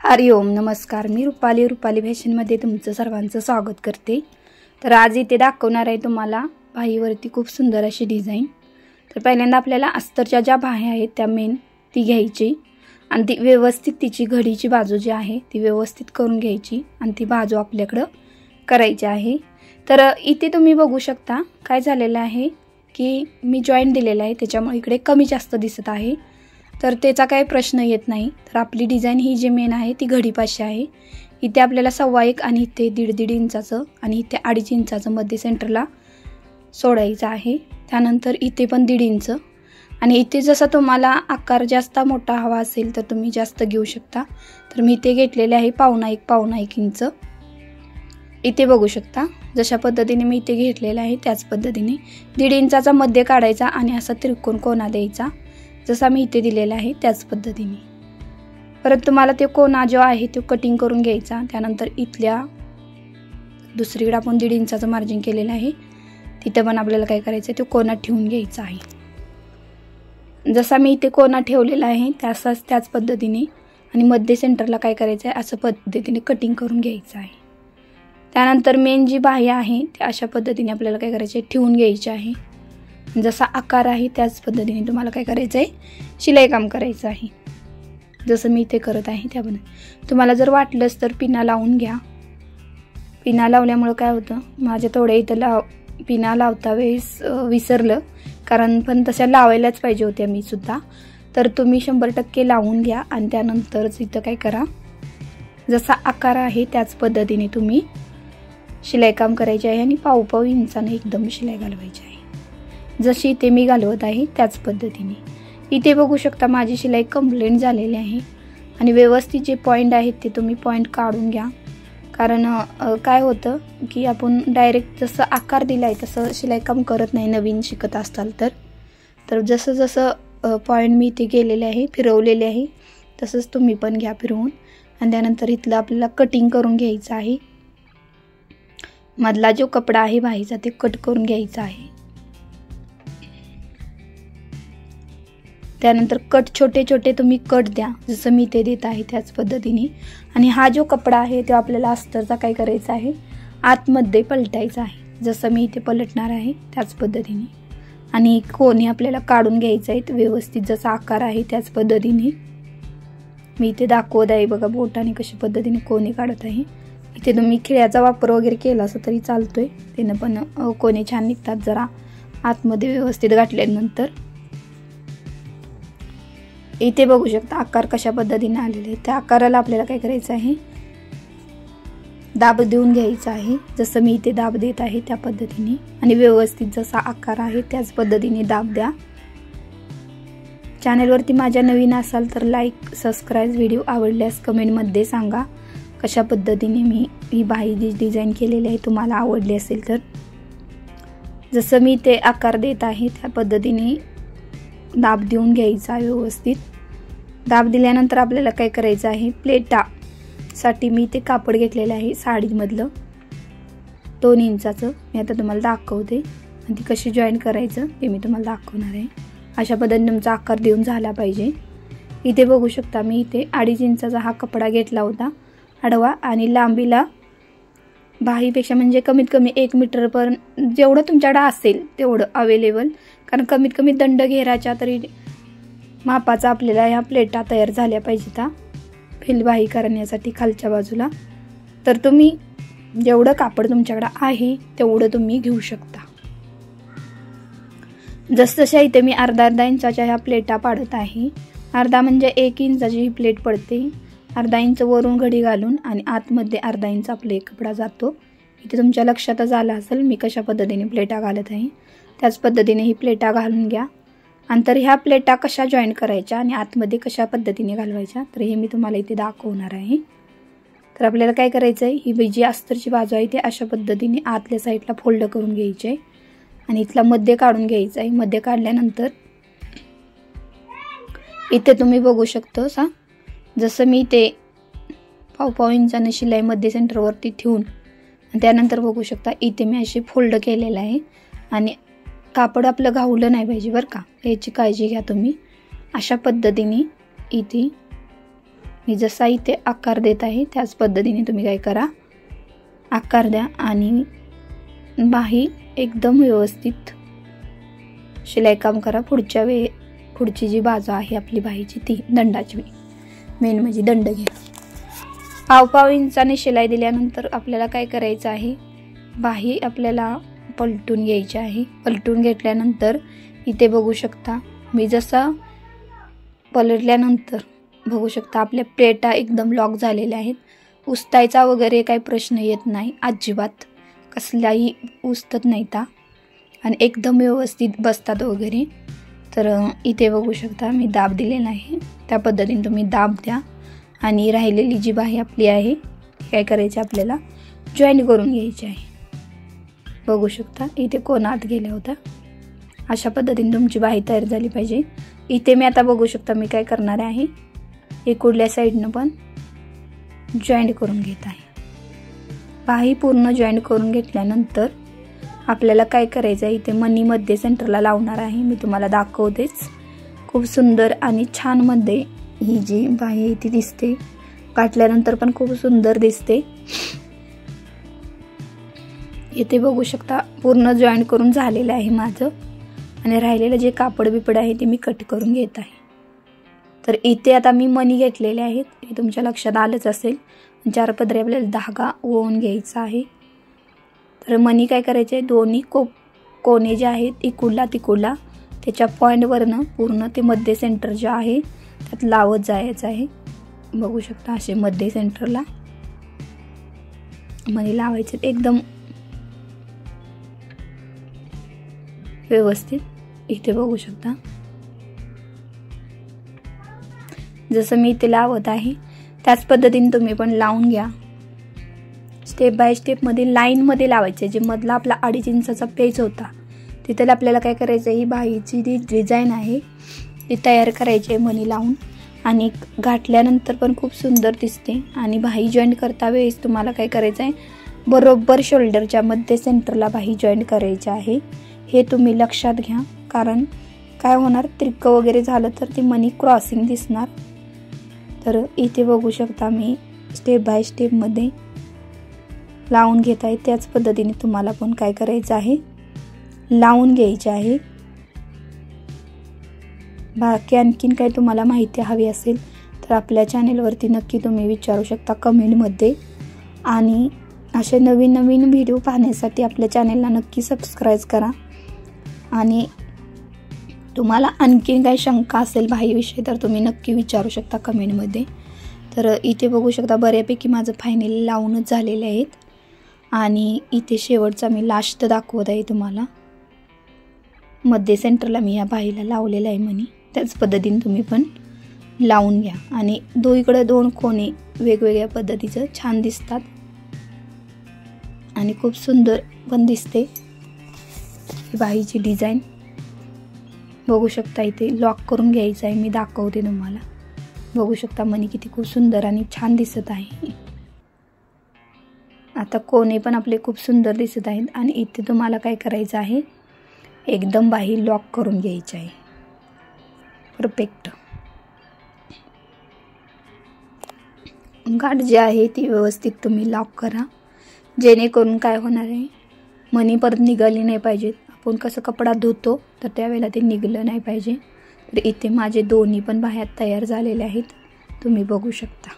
हरिओम नमस्कार। मी रुपाली फॅशनमध्ये तुमचं सर्वांचं स्वागत करते। तर आज इथे दाखवणार आहे तुम्हाला बाहीवरती खूप सुंदर अशी डिझाइन। तर पहिल्यांदा आपल्याला अस्तरच्या ज्या बाह्या आहेत त्या मेन ती घ्यायची आणि ती व्यवस्थित तिची घडीची बाजू जी आहे ती व्यवस्थित करून घ्यायची आणि ती बाजू आपल्याकडे करायची आहे। तर इथे तुम्ही बघू शकता काय झालेलं आहे की मी जॉईंट दिलेला आहे त्याच्यामुळे इकडे कमी जास्त दिसत आहे। तर त्याचा काही प्रश्न येत नाही। तर आपली डिझाइन ही जी मेन आहे ती घडीपाशी आहे। इथे आपल्याला 1.25 आणि इथे 1.5 इंचाचं आणि इथे 2.5 इंचाचं मध्ये सेंटरला सोडायचं आहे। त्यानंतर इथे पण 1.5 इंच आणि इथे जसा तुम्हाला आकार जास्त मोठा हवा असेल तर तुम्ही जास्त घेऊ शकता। तर मी इथे घेतलेले आहे पावणा एक इंच। इथे बघू शकता जशा पद्धतीने मी इथे घेतलेला आहे त्याच पद्धतीने 1.5 इंचाचा मध्ये काढायचा आणि असा त्रिकोण कोना द्यायचा जसा मी इथे दिलेला आहे त्याच पद्धतीने। परत तुम्हाला ते कोना जो आहे तो कटिंग करून घ्यायचा। त्यानंतर इथल्या दुसरीकडे आपण 1.5 इंचाचं मार्जिन केलेलं आहे तिथे पण आपल्याला काय करायचं तो कोना ठेवून घ्यायचा आहे। जसा मी इथे कोना ठेवलेला आहे त्याच पद्धतीने आणि मध्ये सेंटरला काय करायचं आहे असं पद्धतीने कटिंग करून घ्यायचं आहे। त्यानंतर मेन जी बाह्य आहे ते अशा पद्धतीने आपल्याला काय करायचे ठेवून घ्यायचे आहे। जसा आकार आहे त्याच पद्धतीने तुम्हाला काय करायचं आहे शिलाई काम करायचं आहे जसं मी इथे करत आहे त्याप्रमाणे। तुम्हाला जर वाटलंच तर पिना लावून घ्या। पिना लावल्यामुळे काय होतं माझ्या थोड्या इथं पिना लावता वेळेस विसरलं कारण पण तशा लावायलाच पाहिजे होत्या मी सुद्धा। तर तुम्ही 100% लावून घ्या आणि त्यानंतरच इथं काय करा जसा आकार आहे त्याच पद्धतीने तुम्ही शिलाई काम करायचे आहे आणि पाव इंचाने एकदम शिलाई घालवायची आहे जशी इथे मी घालवत आहे त्याच पद्धतीने। इथे बघू शकता माझी शिलाई कंप्लीट झालेली आहे आणि व्यवस्थित जे पॉइंट आहेत ते तुम्ही पॉइंट काढून घ्या। कारण काय होतं की आपण डायरेक्ट जसं आकार दिलाय तसं शिलाई काम करत नाही नवीन शिकत असाल तर जसं जसं पॉइंट मी इथे गेलेले आहे फिरवलेले आहे तसंच तुम्ही पण घ्या फिरवून आणि त्यानंतर इथलं आपल्याला कटिंग करून घ्यायचं आहे। मधला जो कपडा आहे बाहीचा ते कट करून घ्यायचा आहे। त्यानंतर कट छोटे छोटे तुम्ही कट द्या जसं मी ते देत आहे त्याच पद्धतीने। आणि हा जो कपडा आहे तो आपल्याला अस्तरचा काय करायचा आहे आतमध्ये पलटायचा आहे जसं मी इथे पलटणार आहे त्याच पद्धतीने। आणि कोणी आपल्याला काढून घ्यायचं आहे व्यवस्थित जसा आकार आहे त्याच पद्धतीने मी इथे दाखवत आहे। बघा बोटाने कशा पद्धतीने कोणी काढत आहे। इथे तुम्ही खिळ्याचा वापर वगैरे केला असं तरी चालतोय त्यानं पण कोणी छान निघतात जरा आतमध्ये व्यवस्थित गाठल्यानंतर। इथे बघू शकता आकार कशा पद्धतीने आलेले आहे। त्या आकाराला आपल्याला काय करायचं आहे दाब देऊन घ्यायचा आहे जसं मी इथे दाब देत आहे त्या पद्धतीने आणि व्यवस्थित जसा आकार आहे त्याच पद्धतीने दाब द्या। चॅनलवरती माझ्या नवीन असाल तर लाईक सबस्क्राईब व्हिडिओ आवडल्यास कमेंटमध्ये सांगा कशा पद्धतीने मी ही बाही डिझाइन केलेली आहे तुम्हाला आवडली असेल तर। जसं मी ते आकार देत आहे त्या पद्धतीने दाब देऊन घ्यायचा व्यवस्थित। दाब दिल्यानंतर आपल्याला काय करायचं आहे प्लेटासाठी मी ते कापड घेतलेलं आहे साडीमधलं 2 इंचाचं मी आता तुम्हाला दाखवते आणि ती कशी जॉईन करायचं ते मी तुम्हाला दाखवणार आहे। अशा पद्धतीने तुमचा आकार देऊन झाला पाहिजे। इथे बघू शकता मी इथे 2.5 इंचाचा हा कपडा घेतला होता आडवा आणि लांबीला बाहीपेक्षा म्हणजे कमीत कमी 1 मीटर पर्यंत जेवढं तुमच्याकडे असेल तेवढं अवेलेबल। कारण कमीत कमी दंड घेराच्या तरी मापाचा आपल्याला ह्या प्लेटा तयार झाल्या पाहिजेत फिलबाही करण्यासाठी खालच्या बाजूला। तर तुम्ही जेवढं कापड तुमच्याकडे आहे तेवढं तुम्ही घेऊ शकता। जसजशा इथे मी अर्धा इंचाच्या ह्या प्लेटा पाडत आहे। अर्धा म्हणजे 1 इंचाची ही प्लेट पडते। अर्धा इंच वरून घडी घालून आणि आतमध्ये अर्धा इंच आपले कपडा जातो। इथे तुमच्या लक्षातच आलं असेल मी कशा पद्धतीने प्लेटा घालत आहे त्याच पद्धतीने ही प्लेटा घालून घ्या। नंतर ह्या प्लेटा कशा जॉईन करायच्या आणि आतमध्ये कशा पद्धतीने घालवायच्या तर हे मी तुम्हाला इथे दाखवणार आहे। तर आपल्याला काय करायचं आहे ही जी अस्तरची बाजू आहे ती अशा पद्धतीने आतल्या साईडला फोल्ड करून घ्यायची आहे आणि इथला मध्ये काढून घ्यायचा आहे। मध्ये काढल्यानंतर इथे तुम्ही बघू शकता जसं मी ते पाव इंचाने शिलाई मध्ये सेंटरवरती ठेवून त्यानंतर बघू शकता इथे मी अशी फोल्ड केलेलं आहे आणि कापड आपलं घावलं नाही पाहिजे बरं का याची काळजी घ्या तुम्ही। अशा पद्धतीने इथे मी जसा इथे आकार देत आहे त्याच पद्धतीने तुम्ही काय करा, आकार द्या आणि बाही एकदम व्यवस्थित शिलाई काम करा. पुढची जी बाजू आहे आपली बाहीची ती दंडाची मेन म्हणजे दंड घ्या. 1.5 इंचाने शिलाई दिल्यानंतर आपल्याला काय करायचं आहे, बाही आपल्याला पलटून घ्यायची आहे. पलटून घेतल्यानंतर इथे बघू शकता मी जसा पलटल्यानंतर बघू शकता आपल्या प्लेटा एकदम लॉक झालेल्या आहेत. उसतायचा वगैरे काही प्रश्न येत नाही, अजिबात कसलाही उसतत नाही ता आणि एकदम व्यवस्थित बसतात वगैरे. तर इथे बघू शकता मी दाब दिलेला आहे, त्या पद्धतीने तुम्ही दाब द्या. आणि राहिलेली जी बाही आपली आहे काय करायची, आपल्याला जॉईन करून घ्यायची आहे. बघू शकता इथे कोण आत गेला होता. अशा पद्धतीने तुमची बाही तयार झाली पाहिजे. इथे मी आता बघू शकता मी काय करणार आहे, इकडल्या साईडनं पण जॉईंट करून घेत आहे. बाही पूर्ण जॉईंट करून घेतल्यानंतर आपल्याला काय करायचं आहे, इथे मनीमध्ये सेंटरला लावणार आहे. मी तुम्हाला दाखवतेच. खूप सुंदर आणि छान मध्ये ही जी बाही आहे ती दिसते. काटल्यानंतर पण खूप सुंदर दिसते. इथे बघू शकता पूर्ण जॉईंट करून झालेलं आहे माझं आणि राहिलेलं जे कापड बिपड आहे ते मी कट करून घेत आहे. तर इथे आता मी मणी घेतलेले आहेत, हे तुमच्या लक्षात आलंच असेल. 4 पदरी आपल्याला धागा ओवून घ्यायचा आहे. तर मणी काय करायचे, दोन्ही कोणे जे आहेत इकडला तिकडला त्याच्या पॉईंटवरनं पूर्ण ते मध्ये सेंटर जे आहे त्यात लावत जायचं आहे. बघू शकता असे मध्ये सेंटरला मणी लावायचे एकदम व्यवस्थित. इथे बघू शकता जसं मी इथे लावत आहे त्याच पद्धतीने तुम्ही पण लावून घ्या. स्टेप बाय स्टेप मध्ये लाईन मध्ये लावायचे. जे मधला आपला 2.5 इंचाचा पेज होता तिथे आपल्याला काय करायचं, ही बाहीची जी डिझाईन आहे ती तयार करायची मणी लावून. आणि घातल्यानंतर पण खूप सुंदर दिसते. आणि बाही जॉईंट करता वेळेस तुम्हाला काय करायचं आहे, बरोबर शोल्डरच्या मध्ये सेंटरला बाही जॉईंट करायची आहे. हे तुम्ही लक्षात घ्या, कारण काय होणार, तिरकं वगैरे झालं तर ती मनी क्रॉसिंग दिसणार. तर इथे बघू शकता मी स्टेप बाय स्टेप मध्ये लावून घेत आहे. त्याच पद्धतीने तुम्हाला पण काय करायचं आहे, लावून घ्यायचे आहे. बाकी आणखीन काही तुम्हाला माहिती हवी असेल तर आपल्या चॅनेलवरती नक्की तुम्ही विचारू शकता कमेंटमध्ये. आणि असे नवीन नवीन व्हिडिओ पाहण्यासाठी आपल्या चॅनेलला नक्की सबस्क्राईब करा. आणि तुम्हाला आणखीन काही शंका असेल बाहीविषयी तर तुम्ही नक्की विचारू शकता कमेंटमध्ये. तर इथे बघू शकता बऱ्यापैकी माझं फायनली लावूनच झालेले आहेत. आणि इथे शेवटचा मी लास्ट दाखवत आहे तुम्हाला. मध्ये सेंटरला मी या बाहीला लावलेलं आहे मणी. त्याच पद्धतीने तुम्ही पण लावून घ्या. आणि इकडे 2 कोणे वेगवेगळ्या पद्धतीचं छान दिसतात आणि खूप सुंदर पण दिसते ही बाहीची डिझाईन. बघू शकता इथे लॉक करून घ्यायचं आहे, मी दाखवते तुम्हाला. बघू शकता मणी किती खूप सुंदर आणि छान दिसत आहे. आता कोणे पण आपले खूप सुंदर दिसत आहेत. आणि इथे तुम्हाला काय करायचं आहे, एकदम बाही लॉक करून घ्यायची आहे परफेक्ट. गाठ जी आहे ती व्यवस्थित तुम्ही लॉक करा, जेणेकरून काय होणार आहे, मणी परत निघाली नाही पाहिजेत. आपण कसं कपडा धुतो तर त्यावेळेला ते निघलं नाही पाहिजे. तर इथे माझे दोन्ही पण बाह्या तयार झालेले आहेत, तुम्ही बघू शकता.